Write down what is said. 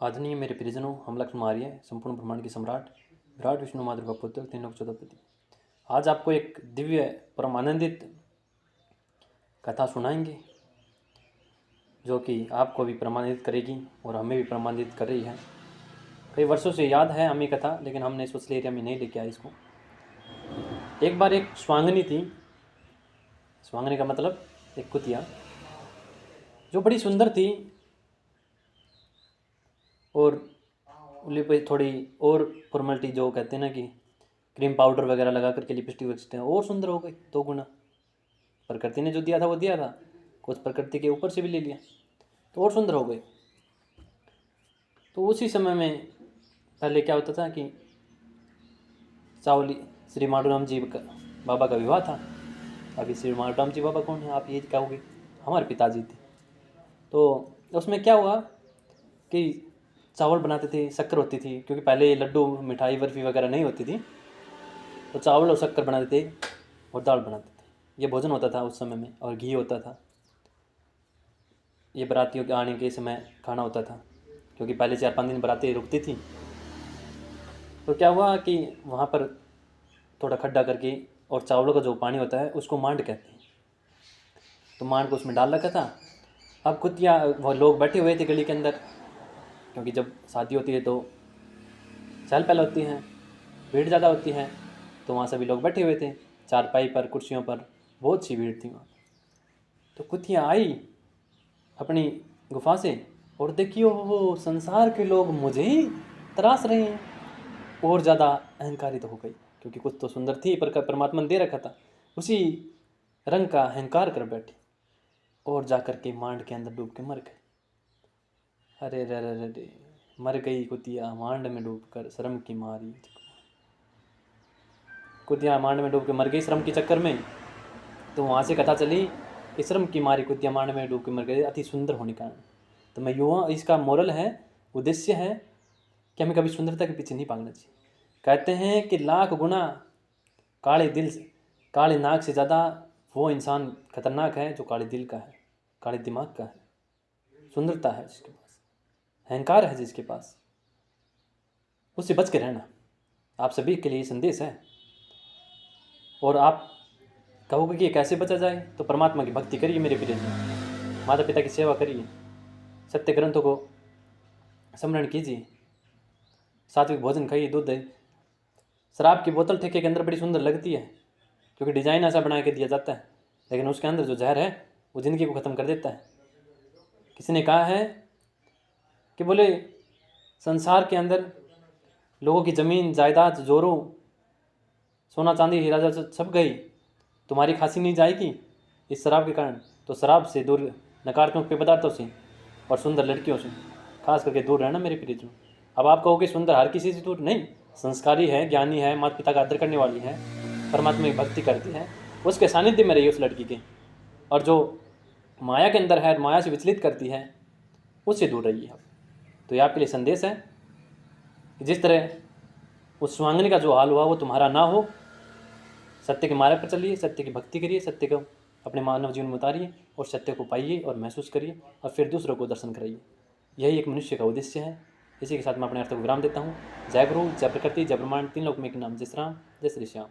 आदरणीय मेरे प्रियजनों, हम लक्ष्मण आर्य, संपूर्ण ब्रह्मांड के सम्राट, विराट विष्णु मातृ का पुत्र, तीन लोक चौदहपति। आज आपको एक दिव्य परम आनंदित कथा सुनाएंगे जो कि आपको भी प्रमाणित करेगी और हमें भी प्रमाणित कर रही है। कई वर्षों से याद है हमें कथा, लेकिन हमने सोशल एरिया में नहीं लेके आए इसको। एक बार एक स्वांगनी थी। स्वांगनी का मतलब एक कुतिया, जो बड़ी सुंदर थी और उन्हें पे थोड़ी और फॉर्मेलिटी जो कहते हैं ना कि क्रीम पाउडर वगैरह लगा करके लिपस्टिक वगैरह और सुंदर हो गई 2 गुना। प्रकृति ने जो दिया था वो दिया था, कुछ प्रकृति के ऊपर से भी ले लिया तो और सुंदर हो गई। तो उसी समय में पहले क्या होता था कि चावली श्री माधुराम जी बाबा का विवाह था। अभी श्री माधुराम जी बाबा कौन है आप ये कहोगे, हमारे पिताजी थे। तो उसमें क्या हुआ कि चावल बनाते थे, शक्कर होती थी, क्योंकि पहले लड्डू मिठाई बर्फ़ी वगैरह नहीं होती थी, तो चावल और शक्कर बनाते थे और दाल बनाते थे। ये भोजन होता था उस समय में, और घी होता था। ये बारातियों के आने के समय खाना होता था, क्योंकि पहले 4-5 दिन बाराती रुकती थी। तो क्या हुआ कि वहाँ पर थोड़ा खड्डा करके, और चावलों का जो पानी होता है उसको मांड कहते हैं, तो मांड को उसमें डाल रखा था। अब कुतिया वो लोग बैठे हुए थे गली के अंदर, क्योंकि जब शादी होती है तो चहल पहल होती है, भीड़ ज़्यादा होती है, तो वहाँ सभी लोग बैठे हुए थे चारपाई पर, कुर्सियों पर, बहुत सी भीड़ थी वहाँ। तो कुतिया आई अपनी गुफा से और देखियो वो संसार के लोग मुझे ही तराश रहे हैं। और ज़्यादा अहंकारित हो गई, क्योंकि कुछ तो सुंदर थी पर परमात्मा ने दे रखा था, उसी रंग का अहंकार कर बैठी और जा कर के मांड के अंदर डूब के मर गई। अरे रे रे रे, मर गई कुतिया मांड में डूब कर, शर्म की मारी। कुतिया मांड में डूब के मर गई श्रम के चक्कर में। तो वहाँ से कथा चली कि श्रम की मारी कुतिया मांड में डूब के मर गई अति सुंदर होने का। तो मैं युवा, इसका मोरल है, उद्देश्य है कि हमें कभी सुंदरता के पीछे नहीं भागना चाहिए। कहते हैं कि लाख गुना काले दिल से, काले नाक से ज़्यादा वो इंसान खतरनाक है जो काले दिल का है, काले दिमाग का है। सुंदरता है जिसके पास, अहंकार है जिसके पास, उससे बच के रहना। आप सभी के लिए संदेश है। और आप कहोगे कि कैसे बचा जाए, तो परमात्मा की भक्ति करिए मेरे प्रिय, माता पिता की सेवा करिए, सत्य ग्रंथों को स्मरण कीजिए, सात्विक भोजन खाइए, दूध दही। शराब की बोतल ठेके के अंदर बड़ी सुंदर लगती है, क्योंकि डिज़ाइन ऐसा बना के दिया जाता है, लेकिन उसके अंदर जो जहर है वो ज़िंदगी को ख़त्म कर देता है। किसी ने कहा है कि बोले संसार के अंदर लोगों की ज़मीन जायदाद जोरों सोना चांदी हीरा सब गई, तुम्हारी खांसी नहीं जाएगी इस शराब के कारण। तो शराब से दूर, नकारात्मक पेय पदार्थों से और सुंदर लड़कियों से खास करके दूर रहना मेरे प्रियजनों। अब आप कहोगे सुंदर हर किसी से दूर नहीं, संस्कारी है, ज्ञानी है, माता पिता का आदर करने वाली है, परमात्मा की भक्ति करती है, उसके सानिध्य में रहिए उस लड़की के। और जो माया के अंदर है, माया से विचलित करती है, उससे दूर रहिए आप। तो ये आपके लिए संदेश है कि जिस तरह उस स्वांगनी का जो हाल हुआ वो तुम्हारा ना हो। सत्य के मार्ग पर चलिए, सत्य की भक्ति करिए, सत्य को अपने मानव जीवन में उतारिए और सत्य को पाइए और महसूस करिए, और फिर दूसरों को दर्शन कराइए। यही एक मनुष्य का उद्देश्य है। इसी के साथ मैं अपने अर्थ को विराम देता हूँ। जय गुरु, जय प्रकृति, जय ब्रह्मांड, तीन लोक में एक नाम। जय श्री राम, जय श्री श्याम।